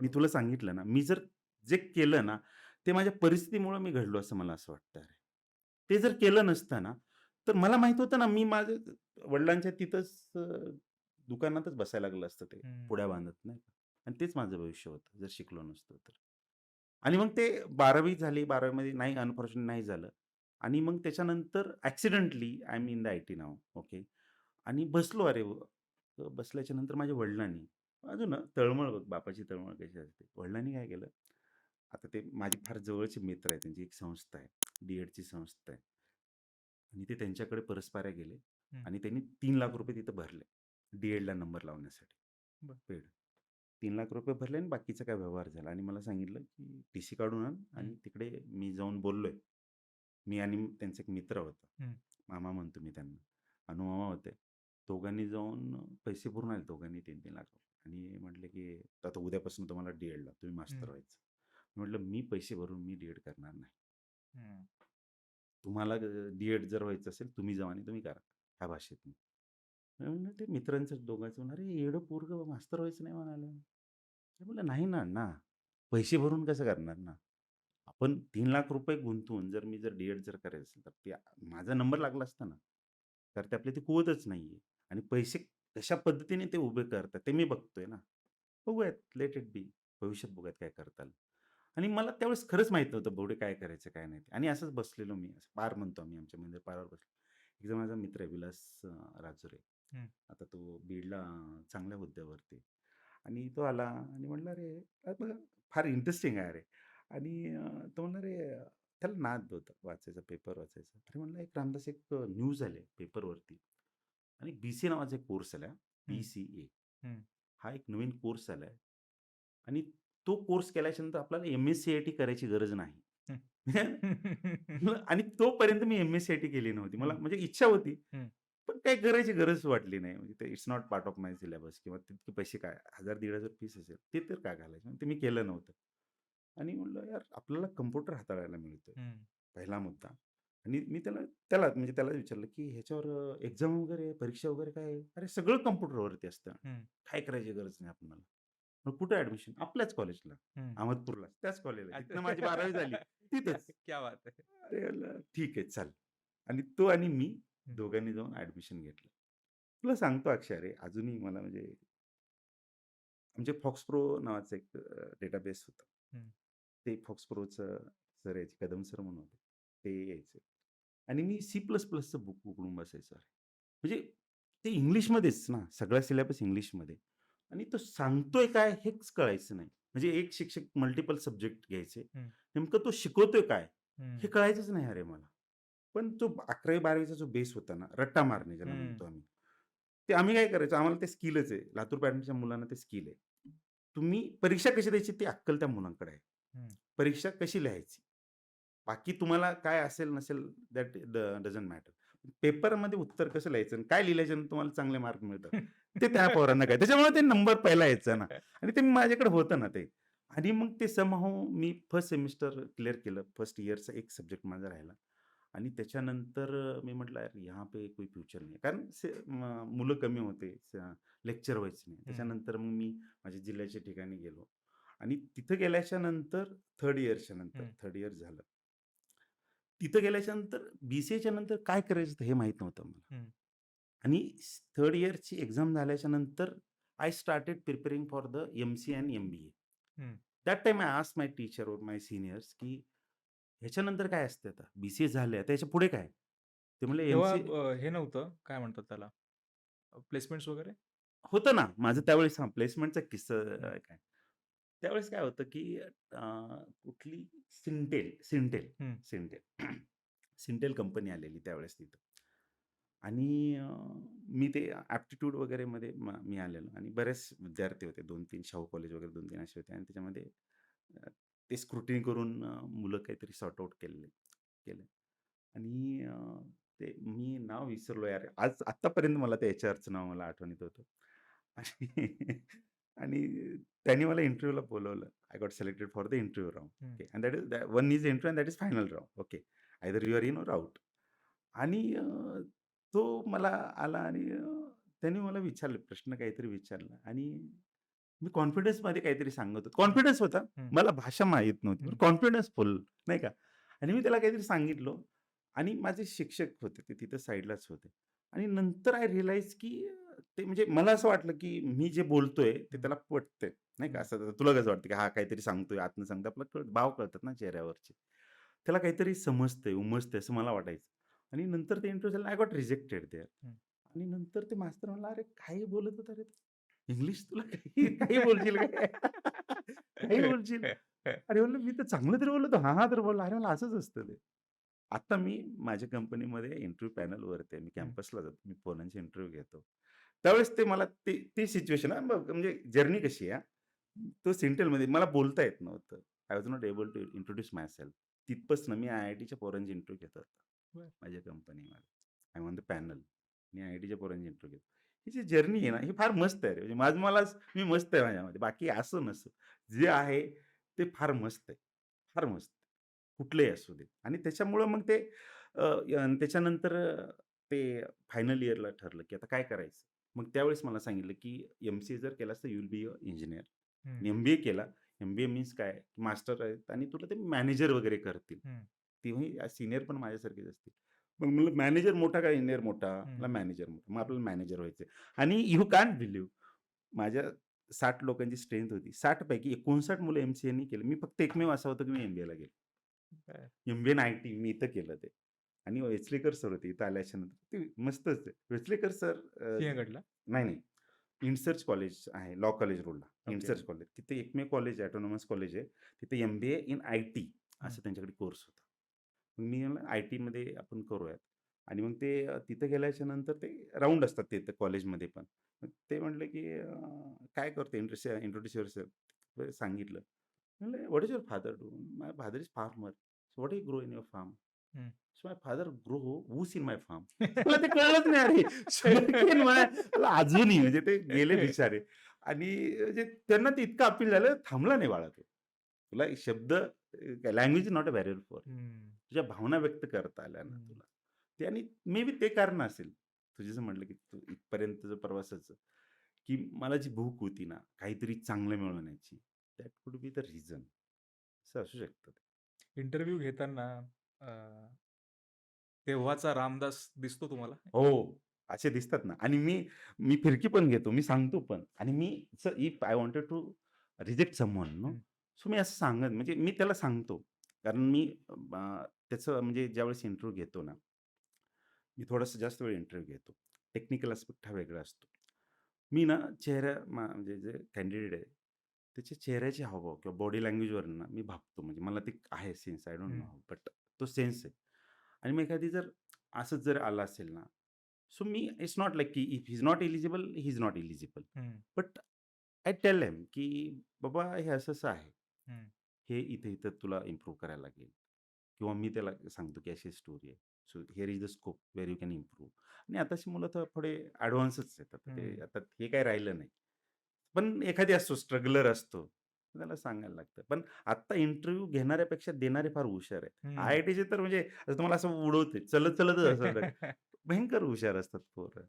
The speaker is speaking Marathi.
मी बरोबर. तुला सांगितलं ना, मी जर जे केलं ना, ते माझ्या परिस्थितीमुळं मी घडलो असं मला असं वाटतं अरे. ते जर केलं नसतं ना, तर मला माहीत होतं ना, मी माझ्या वडिलांच्या तिथंच दुकानातच बसायला लागलं असतं ते हं. पुड्या बांधत नाही का. आणि तेच माझं भविष्य होतं, जर शिकलो नसतो तर. आणि मग ते 12वी झाली. 12वी मध्ये नाही अनफॉर्च्युनेट नाही झालं. आणि मग त्याच्यानंतर accidentally I am in the IT now. Okay. आणि बसलो अरे, बसल्याच्या नंतर माझ्या वडिलांनी अजून तळमळ बघ, बापाची तळमळ कशी असते. वडिलांनी काय केलं, आता ते माझे फार जवळचे मित्र आहेत. त्यांची एक संस्था आहे. डी-एडची संस्था आहे. आणि ते त्यांच्याकडे परस्पऱ्या गेले हं. आणि त्यांनी ₹3,00,000 तिथं भरले. डी-एडला नंबर लावण्यासाठी. बरं. पेड. ₹3,00,000 भरले आणि बाकीचा काय व्यवहार झाला आणि मला सांगितलं, की टी-सी काढून आण हं. आणि तिकडे मी जाऊन बोललोय. मी आणि त्यांचा एक मित्र होता. हं. मामा म्हणतो मी त्यांना. अनु-मामा होते. दोघांनी जाऊन पैसे भरून आले दोघांनी 3-3 लाख आणि म्हटले, की "आता उद्यापासून तुम्हाला डी-एडला तुम्ही हं. मास्टर व्हायचं." म्हटलं, "मी पैसे भरून मी डी-एड करणार नाही. हं. तुम्हाला डी-एड जर व्हायचं असेल, तुम्ही जावा आणि तुम्ही करा." ह्या भाषेत मी. मी म्हणलं ते मित्रांचं दोघांचं म्हणलं, "अरे येडं पोरगं मास्तर व्हायचं नाही म्हणालं." मी म्हटलं, "नाही ना अण्णा, पैसे भरून कसं करणार ना? आपण ₹3,00,000 गुंतवून जर डी-एड जर करायचं असेल, तर ते माझा नंबर लागला असता ना. तर ते आपली ती कुवतच नाहीये आणि पैसे कशा पद्धतीने ते उभे करतात ते मी बघतोय ना. बघूयात, लेट इट बी. भविष्यात बघूयात काय करता आलं. आणि मला त्यावेळेस खरंच माहीत नव्हतं पुढे काय करायचं, काय नाही ते. आणि असंच बसलेलो मी. असं पार म्हणतो आम्ही आमच्या मंदिर पारावर बसलो. एकदा माझा मित्र आहे विलास राजुरे. हं. आता तो बीडला चांगल्या हुद्द्यावरती आहे. आणि तो आला आणि म्हणला, "अरे, बघा फार इंटरेस्टिंग आहे अरे." आणि तो म्हणला, "अरे," त्याला नाद होता वाचायचा, पेपर वाचायचा. अरे म्हणलं, "एक रामदास एक न्यूज आली पेपरवरती आणि बी-सी-ए नावाचा एक कोर्स आला, हं. बी-सी-ए. हं. हा एक नवीन कोर्स आलाय आणि तो कोर्स केल्याच्या नंतर आपल्याला एम-एस-सी-आय-टी करायची गरज नाही." हं. आणि तोपर्यंत मी एम-एस-सी-आय-टी केली नव्हती. मला हं. म्हणजे इच्छा होती, हं. पण काही करायची गरज वाटली नाही. म्हणजे ते it's not part of my syllabus किंवा तितके पैसे काय 1000-1500 फीस असेल, ते तर का घालायचे? ते मी केलं नव्हतं. आणि म्हटलं, "यार, आपल्याला कॉम्प्युटर हाताळायला मिळतोय." हं. पहिला मुद्दा. आणि मी त्याला त्याला म्हणजे त्याला विचारलं, की "ह्याच्यावर एक्झाम वगैरे, परीक्षा वगैरे काय आहे?" "अरे, सगळं कॉम्प्युटरवरती असतं. हं. काय करायची गरज नाही आपल्याला." "मग कुठे ॲडमिशन?" "आपल्याच कॉलेजला, हं. अहमदपूरला." त्याच कॉलेजला. जिथनं माझी 12वी झाली, अच्छा. क्या तिथंच. क्या बात है! अरे म्हणलं, "ठीक आहे, चल." आणि तो आणि मी हं. दोघांनी जाऊन ॲडमिशन घेतलं. तुला सांगतो अक्षय, अरे अजूनही मला म्हणजे आमचे FoxPro नावाचं एक डेटाबेस होतं. हं. ते FoxProचं सर यायचे, कदम सर म्हणून होते. ते यायचे आणि मी C++चं बुक उघडून बसायचो अरे. म्हणजे ते इंग्लिशमध्येच ना, सगळा सिलेबस इंग्लिशमध्ये आणि तो सांगतोय काय हेच कळायचं नाही. म्हणजे एक शिक्षक मल्टिपल सब्जेक्ट घ्यायचे. हं. नेमकं तो शिकवतोय काय? हे हं. कळायचंच नाही अरे मला. पण तो 11वी-12वीचा जो बेस होता ना, रट्टा मारणे ज्याला हं. म्हणतो आम्ही. ते आम्ही काय करायचो, आम्हाला ते स्किलच आहे. लातूर पॅटर्नच्या मुलांना ते स्किल आहे. तुम्ही परीक्षा कशी द्यायची ती अक्कल त्या मुलांकडे आहे. हं. परीक्षा कशी लिहायची? बाकी तुम्हाला काय असेल नसेल दॅट डझंट मॅटर. पेपरमध्ये उत्तर कसं लिहायचं आणि काय लिहिल्याच्यानंतर तुम्हाला चांगले मार्क मिळतात, ते त्या पोरांना काय. त्याच्यामुळे ते नंबर पहिला यायचा ना आणि ते माझ्याकडे होतं ना ते. आणि मग ते समहाऊ मी फर्स्ट सेमिस्टर क्लिअर केलं. फर्स्ट इयरचा एक सब्जेक्ट माझा राहिला. आणि त्याच्यानंतर मी म्हटलं, "यार यहाँ पे कोई फ्युचर नहीं है." कारण मुलं कमी होते. लेक्चर व्हायचे नाही. हं. त्याच्यानंतर मग मी माझ्या जिल्ह्याच्या ठिकाणी गेलो आणि तिथं गेल्याच्या नंतर 3rd इयर झालं. तिथं गेल्याच्या नंतर बी-सी-एच्या नंतर काय करायचं हे माहीत नव्हतं मला. हं. आणि 3rd इयरची एक्झाम झाल्याच्या नंतर I started preparing for the MCA and MBA. हं. That time I asked my teacher or my seniors, की ह्याच्यानंतर काय असतं आता? बी-सी-ए झालं, आता ह्याच्यापुढे काय? ते म्हणले तेव्हा एम-सी-ए. हे नव्हतं, काय म्हणतात त्याला, प्लेसमेंट्स वगैरे? होतं ना, माझं त्यावेळेस प्लेसमेंटचा किस्सा हं. काय. त्यावेळेस काय होतं, की कुठली हं. सिंटेल सिंटेल कंपनी आलेली त्यावेळेस तिथं. आणि मी ते ॲप्टिट्यूड वगैरेमध्ये मी आलेलो आणि बरेच विद्यार्थी होते. 2-3 शाहू कॉलेज वगैरे 2-3 असे होते आणि त्याच्यामध्ये अ, ते स्क्रुटिनी करून मुलं काहीतरी सॉर्ट आउट केलं. आणि ते मी नाव विसरलो यार. आज आत्तापर्यंत मला त्या एचआरचं नाव मला आठवणीत होतं. आणि आणि त्यांनी मला इंटरव्ह्यूला बोलावलं. I got selected for the interview round. हं. Okay. And that is one is interview and that is final round. Okay. Either you are in or out. आणि तो मला आला आणि त्यांनी मला विचारलं, प्रश्न काहीतरी विचारला आणि मी कॉन्फिडन्समध्ये काहीतरी सांगत होतो. कॉन्फिडन्स होता. हं, मला भाषा माहीत नव्हती. पण हं, कॉन्फिडन्स फुल नाही का. आणि मी त्याला काहीतरी सांगितलं आणि माझे शिक्षक होते ते तिथं साइडलाच होते. आणि नंतर आय रिअलाइज की ते म्हणजे मला असं वाटलं की मी जे बोलतोय ते हं, त्याला पटतंय. नाही का. हं. असं तुला कसं वाटतं की हा काहीतरी सांगतोय, आतनं सांगतोय. आपल्याला भाव कळतात ना चेहऱ्यावरचे. त्याला काहीतरी समजतंय, उमजतंय असं मला वाटायचं. आणि नंतर ते इंटरव्ह्यू झाला आय गॉट रिजेक्टेड देअर. हं. आणि नंतर ते मास्तर म्हणला, "अरे काही बोलत होता रे तू? इंग्लिश तुला काही काही बोलशील काय? काही बोलशील?" अरे म्हणलं, "मी तर चांगलं तरी बोललो होतो." "हां, हां." तर बोलला. अरे म्हणलं, "असंच असतं ते." आता मी माझ्या कंपनीमध्ये इंटरव्ह्यू पॅनलवरती आहे. मी हं. कॅम्पसला जातो. मी पोरांचे इंटरव्ह्यू घेतो. त्यावेळेस ते मला ती ती सिच्युएशन हां, म्हणजे जर्नी कशी आहे हां, तो सिंटलमध्ये मला बोलता येत नव्हतं. I was not able to introduce myself. तिथपासून मी आय-आय-टीच्या पोरांचे इंटरव्ह्यू घेत होतो बरं. माझ्या कंपनीमध्ये. I am on the panel. मी आय-आय-टीच्या पोरांचे इंटरव्ह्यू घेतो. ही जी जर्नी आहे ना, ही फार मस्त आहे रे. म्हणजे माझं मलाच मी मस्त आहे माझ्यामध्ये. बाकी असो नसो, जे आहे ते फार मस्त आहे. फार मस्त. कुठलंही असू दे. आणि त्याच्यामुळं मग ते त्याच्यानंतर ते फायनल इयरला ठरलं, की आता काय करायचं? मग त्यावेळेस मला सांगितलं, की एम-सी-ए जर केलास तर you will be a engineer. हं, आणि एम-बी-ए केला. एम-बी-ए मीन्स काय? मास्टर आहेत आणि तुला ते मॅनेजर वगैरे करतील. हं, तेव्हाही सीनियर पण माझ्यासारखेच असतील. मग म्हणलं मॅनेजर मोठा का इंजिनिअर मोठा? हं, म्हणला मॅनेजर मोठा. मग हं. आपल्याला मॅनेजर व्हायचंय. आणि यू कान्ट बिलीव्ह माझ्या 60 लोकांची स्ट्रेंथ होती. 60 पैकी 59 मुलं एम-सी-एनी केलं. मी फक्त एकमेव असा होतो, की मी एम-बी-एला गेलो. बरं. एम-बी-ए आणि आय-टी मी इथं केलं ते. आणि वेचलेकर सर होते इथं आल्याच्यानंतर. ते मस्तच आहे. वेचलेकर सर सिंहगडला? नाही, नाही. इनसर्च कॉलेज आहे, लॉ कॉलेज रोडला. ओके. इनसर्च कॉलेज. तिथे एकमेव कॉलेज आहे, ऑटोनॉमस कॉलेज आहे. तिथे एम-बी-ए इन आय-टी हं, असं त्यांच्याकडे कोर्स होता. मग मी म्हणलं आय-टीमध्ये आपण करूयात. आणि मग ते तिथे गेल्याच्या नंतर ते राउंड असतात तिथे कॉलेजमध्ये पण. मग ते म्हटले, की "काय करतो इंट्रोड्यूस युअरसेल्फ." सांगितलं. म्हणलं, "what is your father do?" "My father is farmer." "So what you grow in your farm?" हं. "सो माय फादर ग्रो ऊस इन माय फार्म." मला ते कळलंच नाही अरे. शुगरकेन मला अजूनही म्हणजे ते गेले बिचारे. आणि म्हणजे त्यांना ते इतकं अपील झालं, थांबला नाही बाळा तो. तुला एक शब्द language is not a barrier for you. हं, तुझ्या भावना व्यक्त करता आल्या ना हं. तुला. ते आणि मे बी ते कारण असेल. तू जसं म्हटलं, की तू इथपर्यंतचं प्रवासाचं, की मला जी भूक होती ना, काहीतरी चांगलं मिळवण्याची, that could be the reason. असं असू शकतं ते. इंटरव्ह्यू घेताना अ, तेव्हाचा रामदास दिसतो तुम्हाला? हो, असे दिसतात ना. आणि मी मी फिरकी पण घेतो. मी सांगतो पण. आणि मी if I wanted to reject someone no, हं, सो मी असं सांगत म्हणजे मी त्याला सांगतो. कारण मी त्याचं म्हणजे ज्यावेळेस इंटरव्ह्यू घेतो ना, मी थोडासा जास्त वेळ इंटरव्ह्यू घेतो. टेक्निकल ॲस्पेक्ट हा वेगळा असतो. मी ना म्हणजे जे कॅन्डिडेट आहे, त्याच्या चेहऱ्याचे हावभाव किंवा बॉडी लँग्वेजवरून ना मी भागतो. म्हणजे मला ते आहे सेन्स. आय डोंट नो हं, हाऊ, बट तो सेन्स आहे. आणि मग एखादी जर असंच जर आलं असेल ना, सो मी इट्स नॉट लाइक की if he is not eligible, he is not eligible. हं, बट आय टेल हिम की "बाबा हे असं-असं आहे. हं, हे इथे-इथं तुला इम्प्रूव्ह करायला लागेल." किंवा मी त्याला सांगतो की अशी स्टोरी आहे. So here is the scope where you can improve. आणि आताची मुलं तर थोडे ॲडव्हान्सच आहेत. आता ते हं. आता हे काही राहिलं नाही. पण एखादी असतो स्ट्रगलर असतो. त्याला सांगायला लागतं. पण आत्ता इंटरव्ह्यू घेणाऱ्यापेक्षा देणारे फार हुशार आहेत. हं. आय-आय-टीचे तर म्हणजे आता तुम्हाला असं उडवते. चलत-चलतच असतात. भयंकर हुशार असतात पोरं.